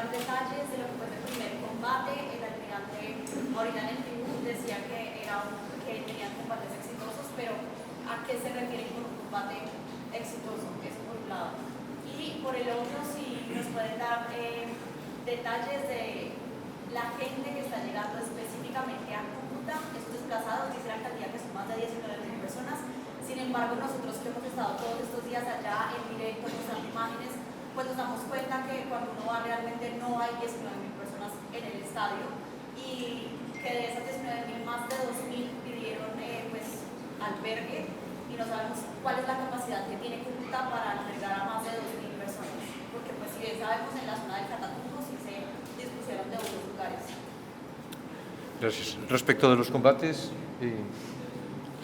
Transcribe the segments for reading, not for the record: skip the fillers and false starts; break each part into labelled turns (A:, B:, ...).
A: dar detalles de lo que fue el primer combate. El almirante ahorita en el tribu decía que tenían combates exitosos, pero ¿a qué se refiere con un combate exitoso? Eso por un lado. Y por el otro, si nos pueden dar detalles de la gente que está llegando específicamente a Cúcuta, estos desplazados, dice la alcaldía que son más de 19.000 personas. Sin embargo, nosotros que hemos estado todos estos días allá en directo, mostrando imágenes, pues nos damos cuenta que cuando uno va realmente no hay 19.000 personas en el estadio y que de esas 19.000 más de 2.000 pidieron pues albergue y no sabemos cuál es la capacidad que tiene Cúcuta para albergar a más de 2.000 personas, porque pues si bien sabemos en la zona del Catatumbo sí se dispusieron de otros lugares.
B: Gracias. Respecto de los combates,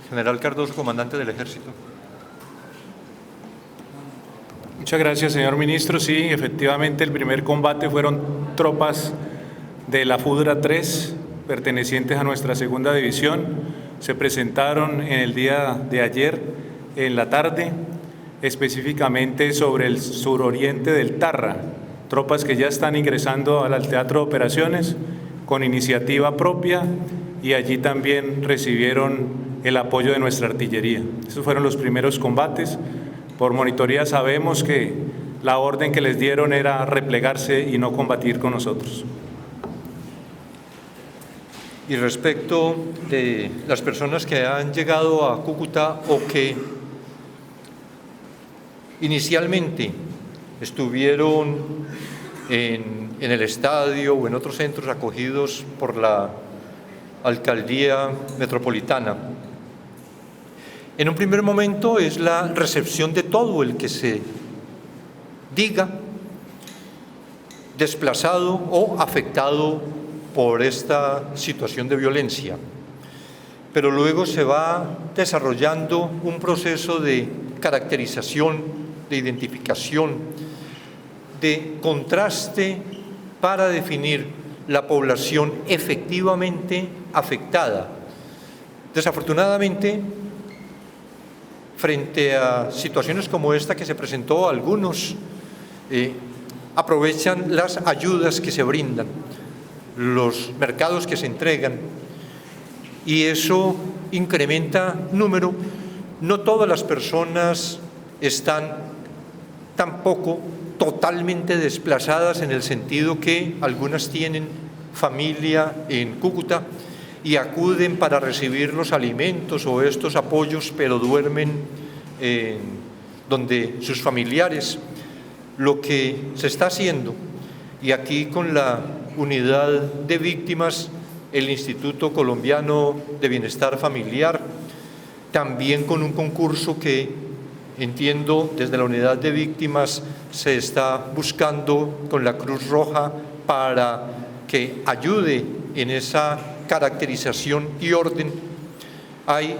B: General Cardoso, comandante del Ejército.
C: Muchas gracias, señor ministro. Sí, efectivamente, el primer combate fueron tropas de la FUDRA 3, pertenecientes a nuestra segunda división. Se presentaron en el día de ayer, en la tarde, específicamente sobre el suroriente del Tarra, tropas que ya están ingresando al Teatro de Operaciones con iniciativa propia y allí también recibieron el apoyo de nuestra artillería. Esos fueron los primeros combates. Por monitoría sabemos que la orden que les dieron era replegarse y no combatir con nosotros.
B: Y respecto de las personas que han llegado a Cúcuta o que inicialmente estuvieron en el estadio o en otros centros acogidos por la Alcaldía Metropolitana. En un primer momento es la recepción de todo el que se diga desplazado o afectado por esta situación de violencia. Pero luego se va desarrollando un proceso de caracterización, de identificación, de contraste para definir la población efectivamente afectada. Desafortunadamente, frente a situaciones como esta que se presentó, algunos aprovechan las ayudas que se brindan, los mercados que se entregan, y eso incrementa número. No todas las personas están tampoco totalmente desplazadas, en el sentido que algunas tienen familia en Cúcuta y acuden para recibir los alimentos o estos apoyos, pero duermen donde sus familiares. Lo que se está haciendo, y aquí con la unidad de víctimas, el Instituto Colombiano de Bienestar Familiar, también con un concurso que entiendo desde la unidad de víctimas se está buscando con la Cruz Roja para que ayude en esa caracterización y orden. Hay,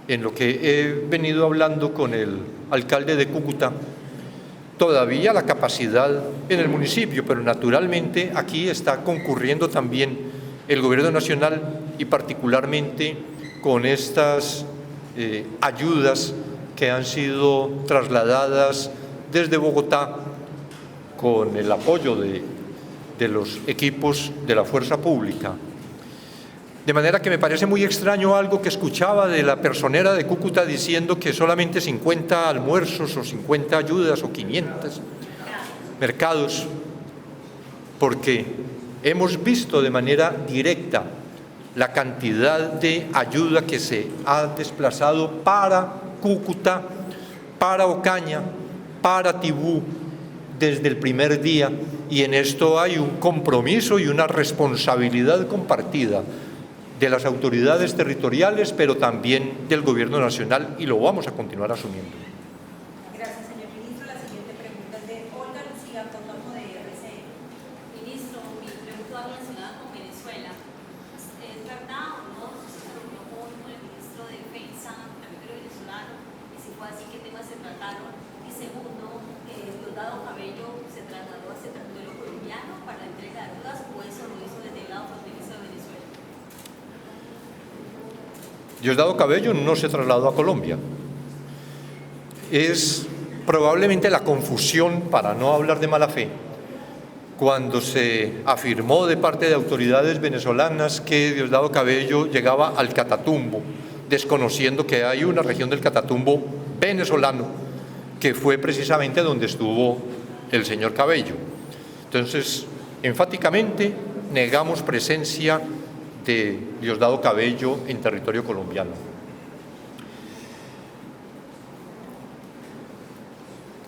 B: en lo que he venido hablando con el alcalde de Cúcuta, todavía la capacidad en el municipio, pero naturalmente aquí está concurriendo también el gobierno nacional y particularmente con estas ayudas que han sido trasladadas desde Bogotá con el apoyo de los equipos de la fuerza pública. De manera que me parece muy extraño algo que escuchaba de la personera de Cúcuta diciendo que solamente 50 almuerzos o 50 ayudas o 500 mercados, porque hemos visto de manera directa la cantidad de ayuda que se ha desplazado para Cúcuta, para Ocaña, para Tibú, desde el primer día, y en esto hay un compromiso y una responsabilidad compartida de las autoridades territoriales, pero también del gobierno nacional, y lo vamos a continuar asumiendo.
D: Gracias, señor ministro. La siguiente pregunta es de Olga Lucía Cotomo de RCN.
E: Ministro, mi pregunta va relacionada con Venezuela. ¿Es verdad o no si se reunió con el ministro de Defensa, también venezolano, y si fue así, qué temas se trataron? Y segundo, Diosdado Cabello se trasladó hacia el territorio colombiano para la entrega de ayudas, o eso lo hizo desde el lado fronterizo de Venezuela?
B: Diosdado Cabello no se trasladó a Colombia. Es probablemente la confusión, para no hablar de mala fe, cuando se afirmó de parte de autoridades venezolanas que Diosdado Cabello llegaba al Catatumbo, desconociendo que hay una región del Catatumbo venezolano, que fue precisamente donde estuvo el señor Cabello. Entonces, enfáticamente negamos presencia de Diosdado Cabello en territorio colombiano.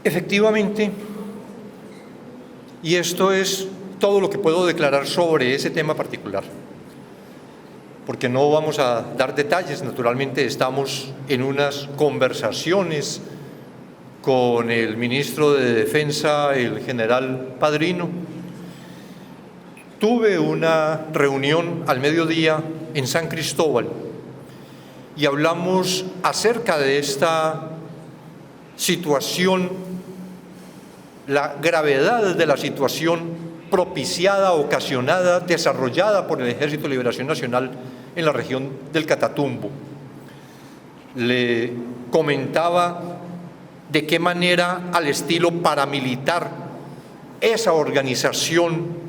B: Efectivamente, y esto es todo lo que puedo declarar sobre ese tema particular, porque no vamos a dar detalles. Naturalmente estamos en unas conversaciones con el ministro de Defensa, el general Padrino. Tuve una reunión al mediodía en San Cristóbal y hablamos acerca de esta situación, la gravedad de la situación propiciada, ocasionada, desarrollada por el Ejército de Liberación Nacional en la región del Catatumbo. Le comentaba de qué manera, al estilo paramilitar, esa organización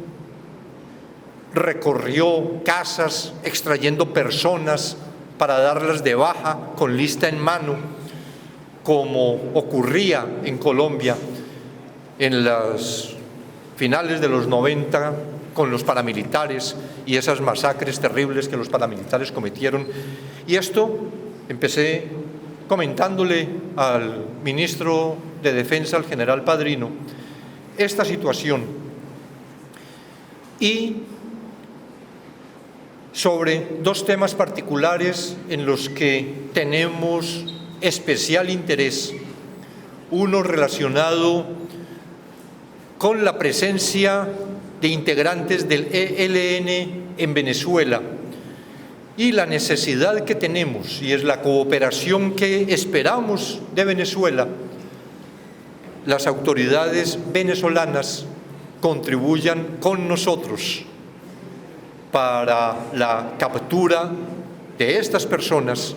B: recorrió casas extrayendo personas para darlas de baja con lista en mano, como ocurría en Colombia en las finales de los 90 con los paramilitares y esas masacres terribles que los paramilitares cometieron. Y esto empecé comentándole al ministro de Defensa, al general Padrino, esta situación, y sobre dos temas particulares en los que tenemos especial interés. Uno relacionado con la presencia de integrantes del ELN en Venezuela y la necesidad que tenemos, y es la cooperación que esperamos de Venezuela, las autoridades venezolanas contribuyan con nosotros para la captura de estas personas,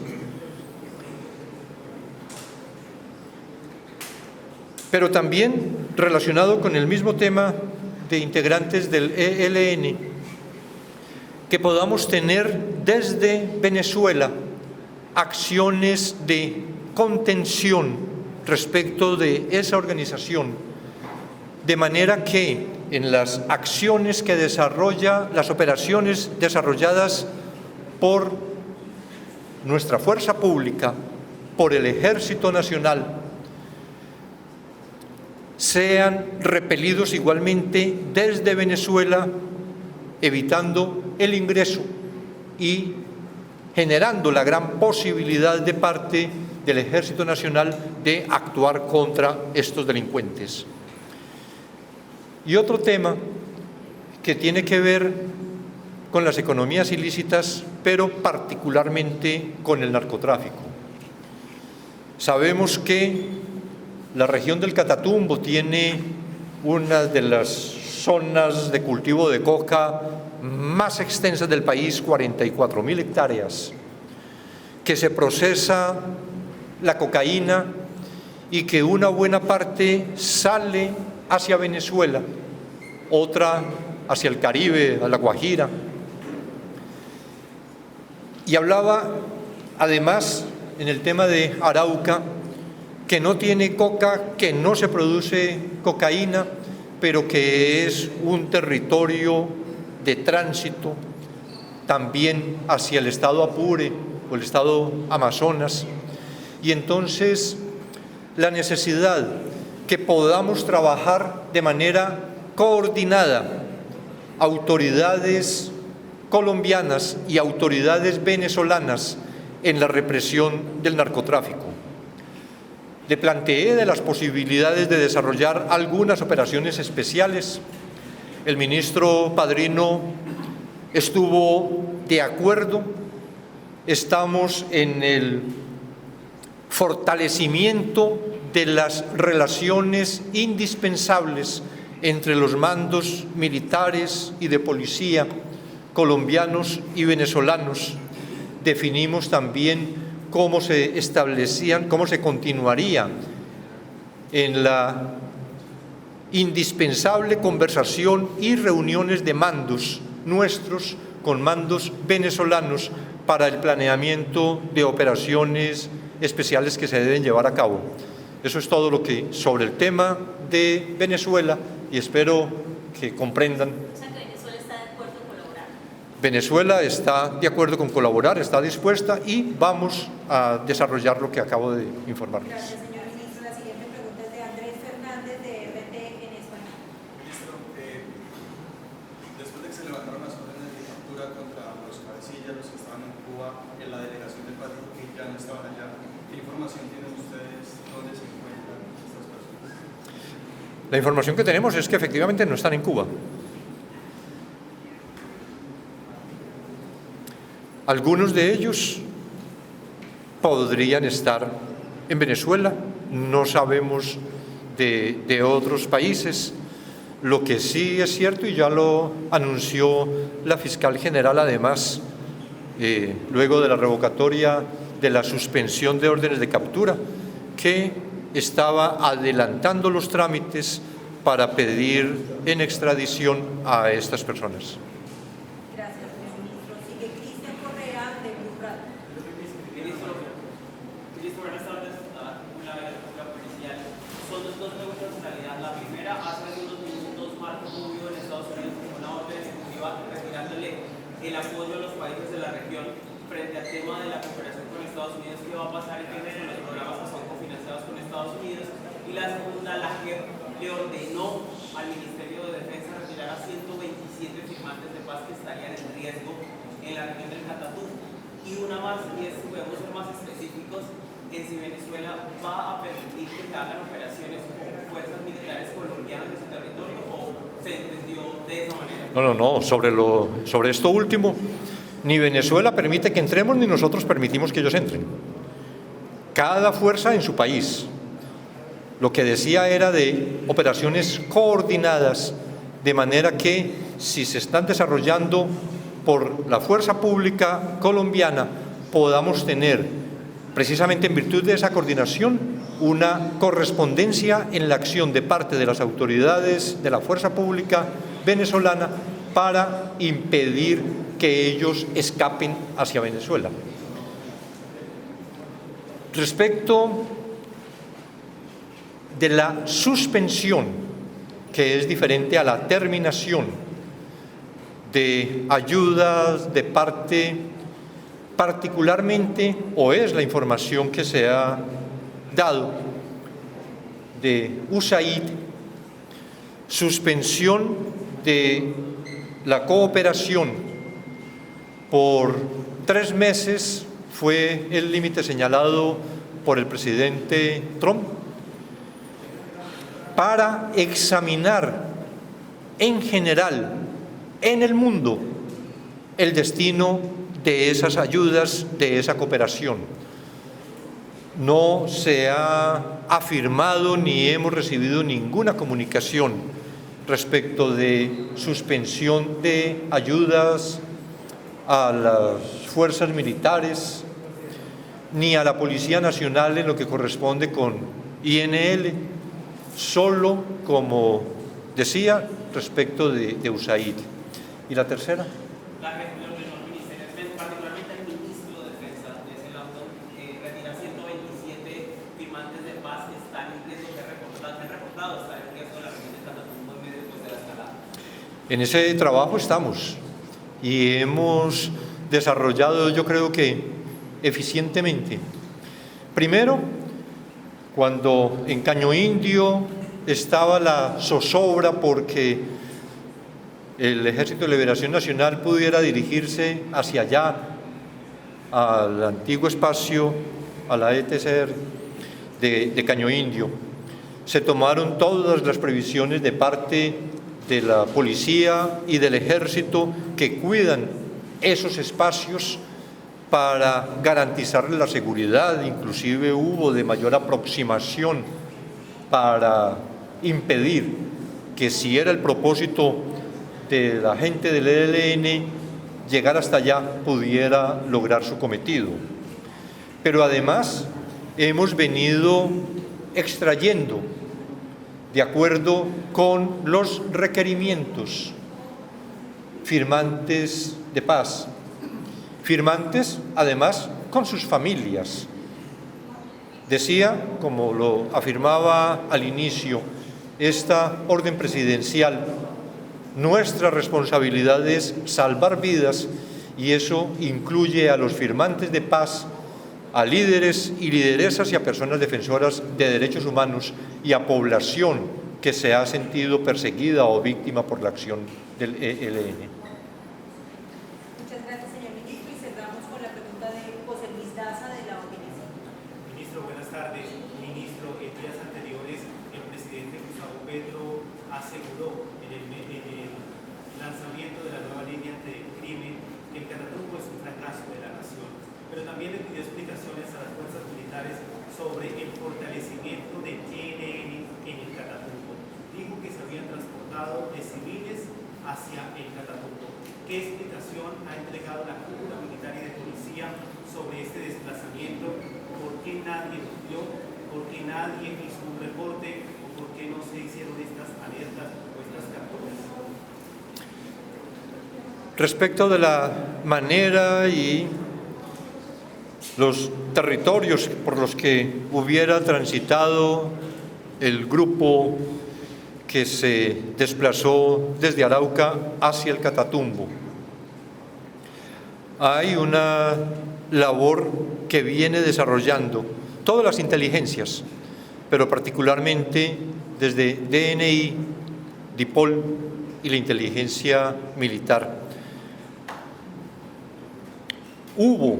B: pero también relacionado con el mismo tema de integrantes del ELN, que podamos tener desde Venezuela acciones de contención respecto de esa organización, de manera que en las acciones que desarrolla, las operaciones desarrolladas por nuestra fuerza pública, por el Ejército Nacional, sean repelidos igualmente desde Venezuela, evitando el ingreso y generando la gran posibilidad de parte del Ejército Nacional de actuar contra estos delincuentes. Y otro tema que tiene que ver con las economías ilícitas, pero particularmente con el narcotráfico. Sabemos que la región del Catatumbo tiene una de las zonas de cultivo de coca más extensas del país, 44.000 hectáreas, que se procesa la cocaína y que una buena parte sale hacia Venezuela, otra hacia el Caribe, a La Guajira. Y hablaba, además, en el tema de Arauca, que no tiene coca, que no se produce cocaína, pero que es un territorio de tránsito también hacia el estado Apure o el estado Amazonas. Y entonces la necesidad que podamos trabajar de manera coordinada, autoridades colombianas y autoridades venezolanas, en la represión del narcotráfico. Le planteé de las posibilidades de desarrollar algunas operaciones especiales. El ministro Padrino estuvo de acuerdo. Estamos en el fortalecimiento de las relaciones indispensables entre los mandos militares y de policía colombianos y venezolanos. Definimos también cómo se establecían, cómo se continuaría en la indispensable conversación y reuniones de mandos nuestros con mandos venezolanos para el planeamiento de operaciones especiales que se deben llevar a cabo. Eso es todo lo que sobre el tema de Venezuela, y espero que comprendan.
E: O sea, que Venezuela está de acuerdo en colaborar.
B: Venezuela está de acuerdo con colaborar, está dispuesta, y vamos a desarrollar lo que acabo de informarles.
D: Gracias, señor ministro. La siguiente pregunta es de Andrés Fernández, de RT en español.
F: Ministro, después de que se levantaron las órdenes de captura contra los cabecillas, los que estaban en Cuba, en la delegación del país que ya no estaban allá, ¿qué información tienen ustedes? ¿Dónde se encuentran estas personas?
B: La información que tenemos es que efectivamente no están en Cuba. Algunos de ellos podrían estar en Venezuela, no sabemos de otros países. Lo que sí es cierto, y ya lo anunció la fiscal general además, luego de la revocatoria de la suspensión de órdenes de captura, que estaba adelantando los trámites para pedir en extradición a estas personas.
D: Gracias, señor ministro. Sigue Cristian Correa, de Blue Radio.
G: Ministro, buenas tardes. Una república policial. Son dos preguntas en realidad. La primera, hace algunos minutos, Marco Rubio en Estados Unidos con una orden ejecutiva retirándole el apoyo a los países de la región frente al tema de la cooperación con Estados Unidos. ¿Qué va a pasar entonces con los programas que son cofinanciados con Estados Unidos? Y la segunda, la JEP le ordenó al Ministerio de Defensa retirar a 127 firmantes de paz que estarían en riesgo en la región del Catatumbo. Y una más, y es, si podemos ser más específicos, en si Venezuela va a permitir que se hagan operaciones con fuerzas militares colombianas en su territorio, o se entendió de esa manera.
B: No, sobre esto último, ni Venezuela permite que entremos, ni nosotros permitimos que ellos entren. Cada fuerza en su país. Lo que decía era de operaciones coordinadas, de manera que si se están desarrollando por la fuerza pública colombiana, podamos tener, precisamente en virtud de esa coordinación, una correspondencia en la acción de parte de las autoridades de la fuerza pública venezolana para impedir que ellos escapen hacia Venezuela. Respecto de la suspensión, que es diferente a la terminación de ayudas de parte, particularmente, o es la información que se ha dado de USAID, suspensión de la cooperación por 3 meses fue el límite señalado por el presidente Trump, para examinar en general en el mundo el destino de esas ayudas, de esa cooperación. No se ha afirmado ni hemos recibido ninguna comunicación respecto de suspensión de ayudas a las fuerzas militares ni a la Policía Nacional en lo que corresponde con INL, solo, como decía, respecto de USAID. ¿Y la tercera?
G: La gestión de los ministerios, particularmente el ministro de Defensa de ese lado, retira 127 firmantes de paz que están en riesgo, que han reportado estar en riesgo de la región de Catatumbo en medio de la escalada.
B: En ese trabajo estamos y hemos desarrollado, yo creo que eficientemente. Primero, cuando en Caño Indio estaba la zozobra porque el Ejército de Liberación Nacional pudiera dirigirse hacia allá, al antiguo espacio, a la ETCR de Caño Indio, se tomaron todas las previsiones de parte de la policía y del ejército que cuidan esos espacios para garantizarle la seguridad. Inclusive hubo de mayor aproximación para impedir que, si era el propósito de la gente del ELN llegar hasta allá, pudiera lograr su cometido. Pero además hemos venido extrayendo de acuerdo con los requerimientos, firmantes de paz, firmantes además con sus familias. Decía, como lo afirmaba al inicio, esta orden presidencial, nuestra responsabilidad es salvar vidas, y eso incluye a los firmantes de paz, a líderes y lideresas y a personas defensoras de derechos humanos y a población que se ha sentido perseguida o víctima por la acción del ELN.
D: Muchas gracias, señor ministro, y cerramos con la pregunta de José Luis Daza de la ONG.
H: Ministro, buenas tardes. Ministro, en días anteriores el presidente Gustavo Petro aseguró en el lanzamiento de la nueva línea anticrimen que el Catatumbo es un fracaso de la nación, pero también le pidió explicaciones a las fuerzas militares sobre el fortalecimiento del ELN en el Catatumbo. Dijo que se habían transportado de civiles hacia el Catatumbo. ¿Qué explicación ha entregado la cúpula militar y de policía sobre este desplazamiento? ¿Por qué nadie lo vio? ¿Por qué nadie hizo un reporte? ¿O por qué no se hicieron estas alertas o estas capturas?
B: Respecto de la manera y los territorios por los que hubiera transitado el grupo que se desplazó desde Arauca hacia el Catatumbo, hay una labor que viene desarrollando todas las inteligencias, pero particularmente desde DNI, DIPOL y la inteligencia militar. Hubo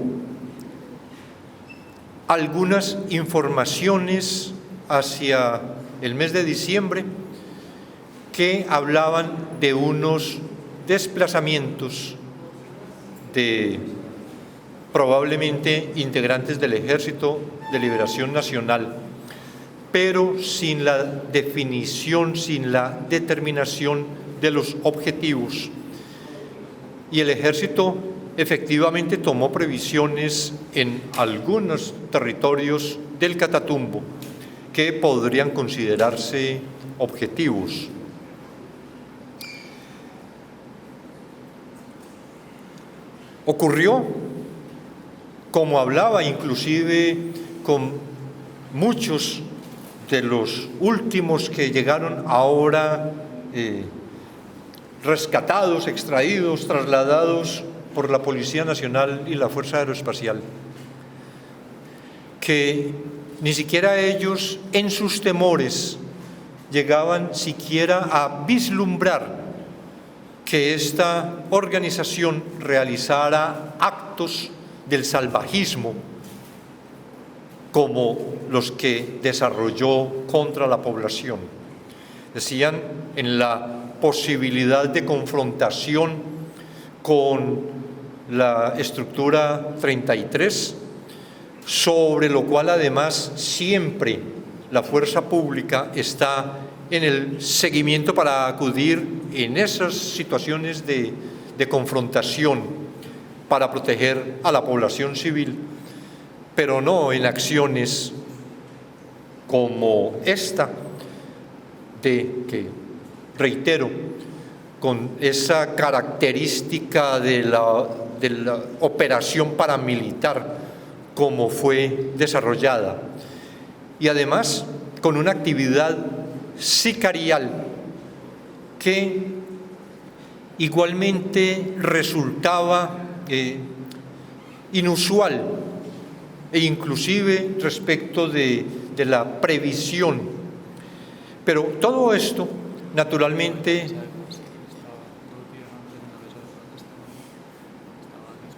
B: algunas informaciones hacia el mes de diciembre que hablaban de unos desplazamientos de probablemente integrantes del Ejército de Liberación Nacional, pero sin la definición, sin la determinación de los objetivos. Y el Ejército efectivamente tomó previsiones en algunos territorios del Catatumbo que podrían considerarse objetivos. Ocurrió, como hablaba inclusive con muchos de los últimos que llegaron ahora rescatados, extraídos, trasladados por la Policía Nacional y la Fuerza Aeroespacial, que ni siquiera ellos en sus temores llegaban siquiera a vislumbrar que esta organización realizara actos del salvajismo como los que desarrolló contra la población. Decían en la posibilidad de confrontación con la estructura 33, sobre lo cual además siempre la fuerza pública está en el seguimiento para acudir en esas situaciones de confrontación para proteger a la población civil, pero no en acciones como esta, que, reitero, con esa característica de la operación paramilitar como fue desarrollada, y además con una actividad sicarial que igualmente resultaba inusual e inclusive respecto de la previsión. Pero todo esto, naturalmente,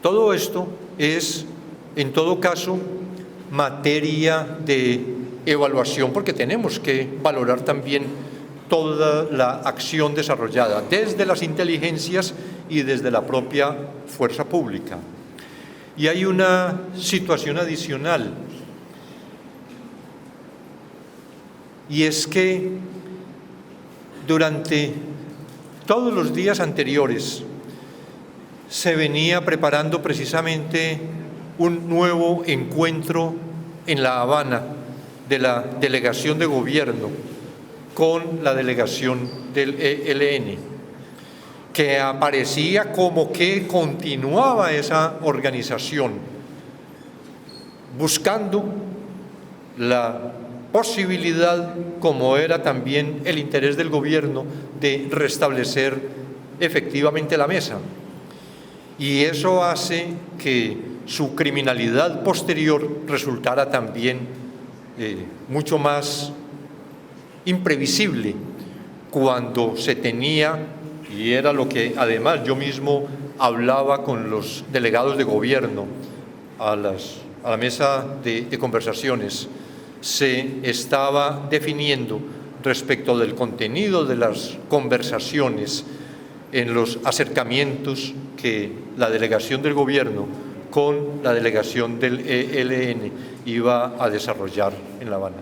B: todo esto es, en todo caso, materia de evaluación, porque tenemos que valorar también toda la acción desarrollada desde las inteligencias y desde la propia fuerza pública. Y hay una situación adicional, y es que durante todos los días anteriores se venía preparando precisamente un nuevo encuentro en La Habana de la delegación de gobierno con la delegación del ELN, que aparecía como que continuaba esa organización, buscando la posibilidad, como era también el interés del gobierno, de restablecer efectivamente la mesa. Y eso hace que su criminalidad posterior resultara también mucho más imprevisible cuando se tenía, y era lo que además yo mismo hablaba con los delegados de gobierno a la mesa de conversaciones, se estaba definiendo respecto del contenido de las conversaciones en los acercamientos que la delegación del gobierno con la delegación del ELN iba a desarrollar en La Habana.